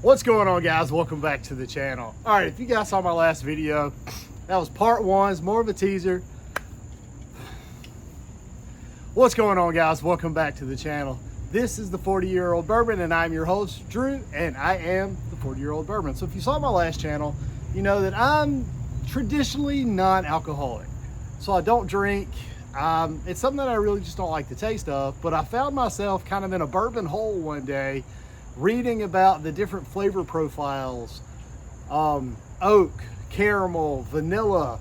What's going on, guys? Welcome back to the channel. All right, if you guys saw my last video, that was part one. It's more of a teaser. What's going on, guys? Welcome back to the channel. This is the 40-year-old bourbon, and I'm your host, Drew, and I am the 40-year-old bourbon. So if you saw my last channel, you know that I'm traditionally non-alcoholic. So I don't drink. It's something that I really just don't like the taste of, but I found myself kind of in a bourbon hole one day, reading about the different flavor profiles, oak, caramel, vanilla,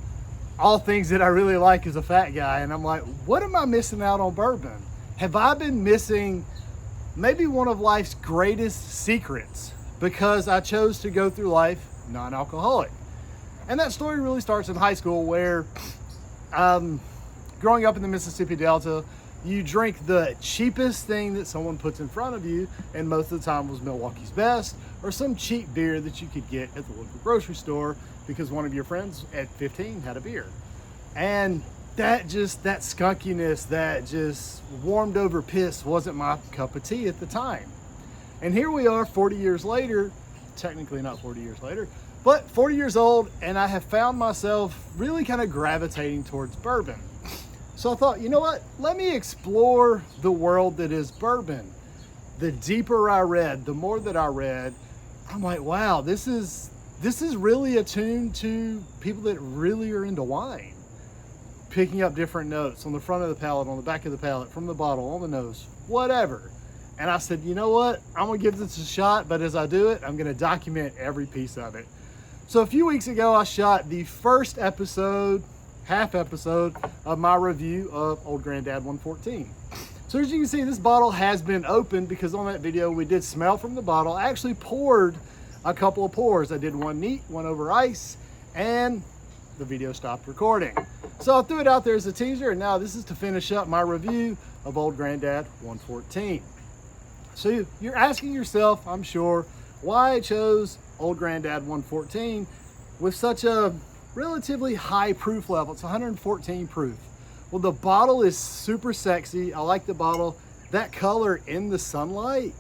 all things that I really like as a fat guy. And I'm like, what am I missing out on bourbon? Have I been missing maybe one of life's greatest secrets because I chose to go through life non-alcoholic? And that story really starts in high school, where growing up in the Mississippi Delta, you drink the cheapest thing that someone puts in front of you, and most of the time was Milwaukee's Best or some cheap beer that you could get at the local grocery store because one of your friends at 15 had a beer. And that skunkiness, that just warmed over piss wasn't my cup of tea at the time. And here we are 40 years later, technically not 40 years later, but 40 years old, and I have found myself really kind of gravitating towards bourbon. So I thought, you know what? Let me explore the world that is bourbon. The deeper I read, the more that I read, I'm like, wow, this is really attuned to people that really are into wine. Picking up different notes on the front of the palate, on the back of the palate, from the bottle, on the nose, whatever. And I said, you know what? I'm gonna give this a shot, but as I do it, I'm gonna document every piece of it. So a few weeks ago, I shot the first half episode of my review of Old Grandad 114. So as you can see, this bottle has been opened because on that video we did smell from the bottle. I actually poured a couple of pours. I did one neat, one over ice, and the video stopped recording. So I threw it out there as a teaser, and now this is to finish up my review of Old Grandad 114. So you're asking yourself, I'm sure, why I chose Old Grandad 114 with such a relatively high proof level. It's 114 proof. Well, the bottle is super sexy. I like the bottle. That color in the sunlight,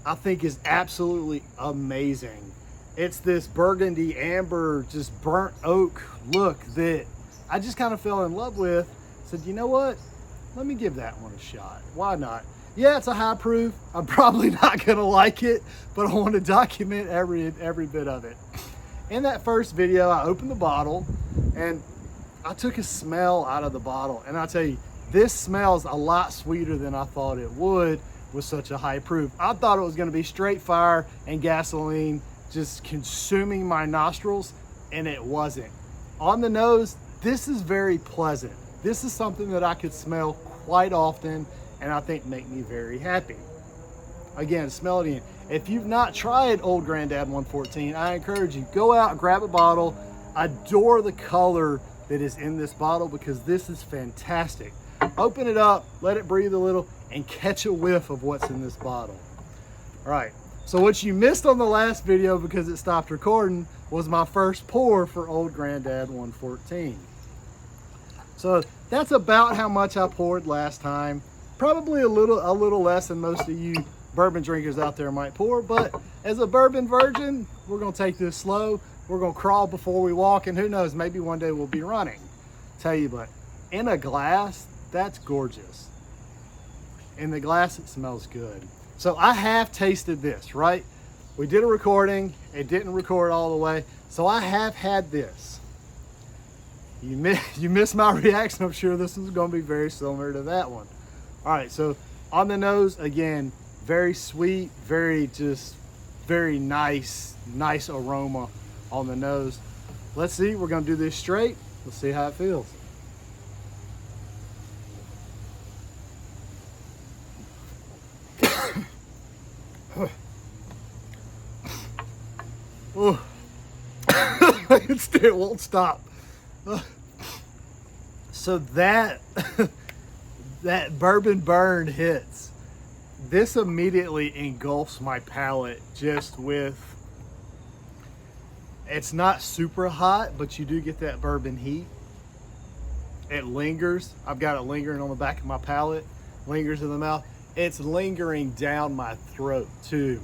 I think, is absolutely amazing. It's this burgundy amber, just burnt oak look that I just kind of fell in love with. Said, you know what? Let me give that one a shot. Why not? Yeah, it's a high proof. I'm probably not gonna like it, but I want to document every bit of it. In that first video, I opened the bottle and I took a smell out of the bottle. And I'll tell you, this smells a lot sweeter than I thought it would with such a high proof. I thought it was gonna be straight fire and gasoline just consuming my nostrils, and it wasn't. On the nose, this is very pleasant. This is something that I could smell quite often and I think make me very happy. Again, smell it in. If you've not tried Old Grandad 114, I encourage you, go out, grab a bottle. I adore the color that is in this bottle because this is fantastic. Open it up, let it breathe a little, and catch a whiff of what's in this bottle. All right, so what you missed on the last video because it stopped recording was my first pour for Old Grandad 114. So that's about how much I poured last time. Probably a little less than most of you bourbon drinkers out there might pour, but as a bourbon virgin, we're gonna take this slow. We're gonna crawl before we walk, and who knows, maybe one day we'll be running. Tell you, but in a glass, that's gorgeous. In the glass, it smells good. So I have tasted this, right? We did a recording, it didn't record all the way, so I have had this. You missed my reaction. I'm sure this is gonna be very similar to that one. All right, so on the nose, again, very sweet, very nice aroma on the nose. Let's see, we're gonna do this straight. Let's see how it feels. Oh. It won't stop. So that bourbon burn hits. This immediately engulfs my palate just with, it's not super hot, but you do get that bourbon heat. It lingers. I've got it lingering on the back of my palate, lingers in the mouth. It's lingering down my throat too.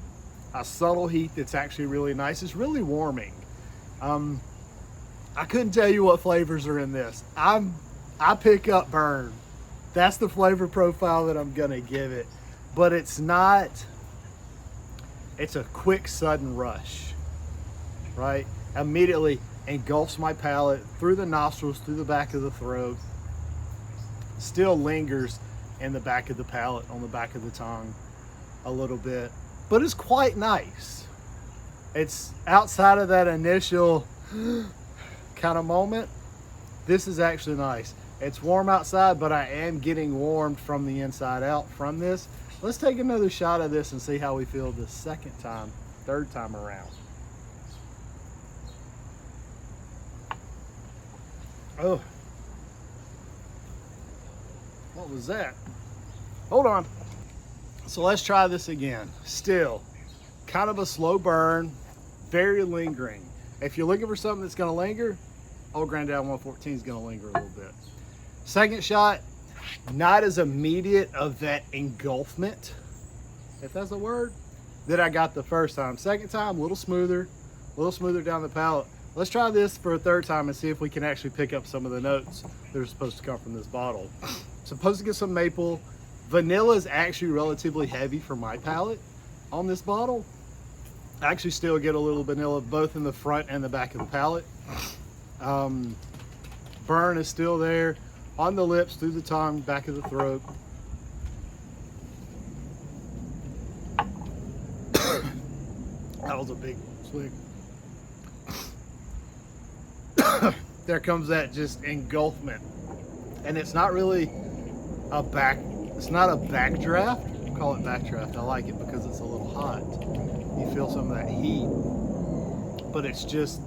a subtle heat that's actually really nice. It's really warming. I couldn't tell you what flavors are in this. I pick up burn. That's the flavor profile that I'm gonna give it. But it's not, it's a quick, sudden rush, right? Immediately engulfs my palate through the nostrils, through the back of the throat, still lingers in the back of the palate, on the back of the tongue a little bit, but it's quite nice. It's outside of that initial kind of moment. This is actually nice. It's warm outside, but I am getting warmed from the inside out from this. Let's take another shot of this and see how we feel the second time, third time around. Oh, what was that? Hold on. So let's try this again. Still kind of a slow burn, very lingering. If you're looking for something that's gonna linger, Old Granddad 114 is gonna linger a little bit. Second shot, not as immediate of that engulfment, if that's a word, that I got the first time. Second time, a little smoother down the palate. Let's try this for a third time and see if we can actually pick up some of the notes that are supposed to come from this bottle. Supposed to get some maple. Vanilla is actually relatively heavy for my palate on this bottle. I actually still get a little vanilla both in the front and the back of the palate. Burn is still there on the lips, through the tongue, back of the throat. That was a big swig. There comes that just engulfment, and it's not really it's not a backdraft. I call it backdraft. I like it because it's a little hot. You feel some of that heat, but it's just,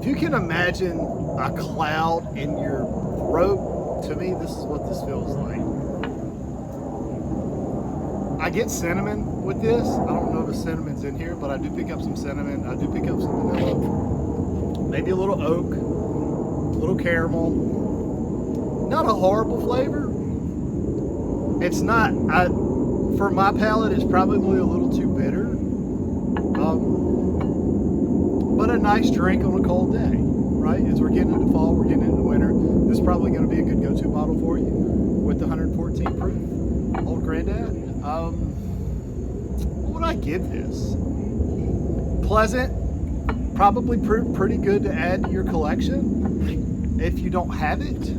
if you can imagine a cloud in your throat, to me, this is what this feels like. I get cinnamon with this. I don't know if the cinnamon's in here, but I do pick up some cinnamon. I do pick up some vanilla, maybe a little oak, a little caramel. Not a horrible flavor. It's not, for my palate, it's probably a little too bitter. But a nice drink on a cold day, right? As we're getting into fall, we're getting into winter. This is probably going to be a good go-to bottle for you with the 114 proof Old Granddad. What would I give this? Pleasant, probably pretty good to add to your collection if you don't have it.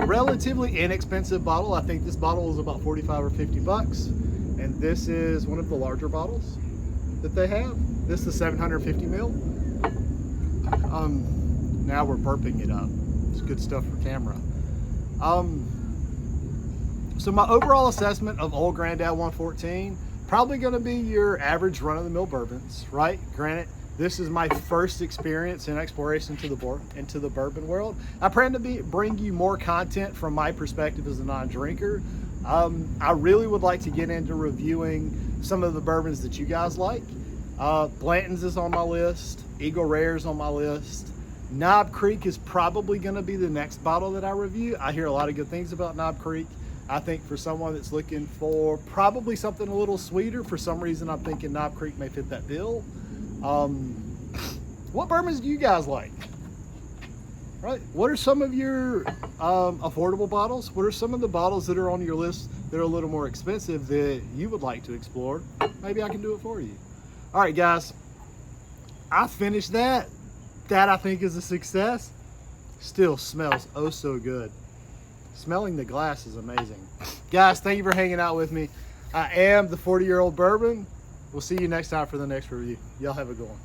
Relatively inexpensive bottle. I think this bottle is about 45 or 50 bucks, and this is one of the larger bottles that they have. This is 750 mil. Now we're burping it up. It's good stuff for camera. So my overall assessment of Old Granddad 114, probably going to be your average run-of-the-mill bourbons, right? Granted, this is my first experience in exploration into the bourbon world. I plan to bring you more content from my perspective as a non-drinker. I really would like to get into reviewing some of the bourbons that you guys like. Blanton's is on my list. Eagle Rare's on my list. Knob Creek is probably going to be the next bottle that I review. I hear a lot of good things about Knob Creek. I think for someone that's looking for probably something a little sweeter, for some reason I'm thinking Knob Creek may fit that bill. What bourbons do you guys like? Right? What are some of your affordable bottles? What are some of the bottles that are on your list that are a little more expensive that you would like to explore? Maybe I can do it for you. All right, guys, I finished that. That I think is a success. Still smells oh so good. Smelling the glass is amazing. Guys, thank you for hanging out with me. I am the 40-year-old bourbon. We'll see you next time for the next review. Y'all have a good one.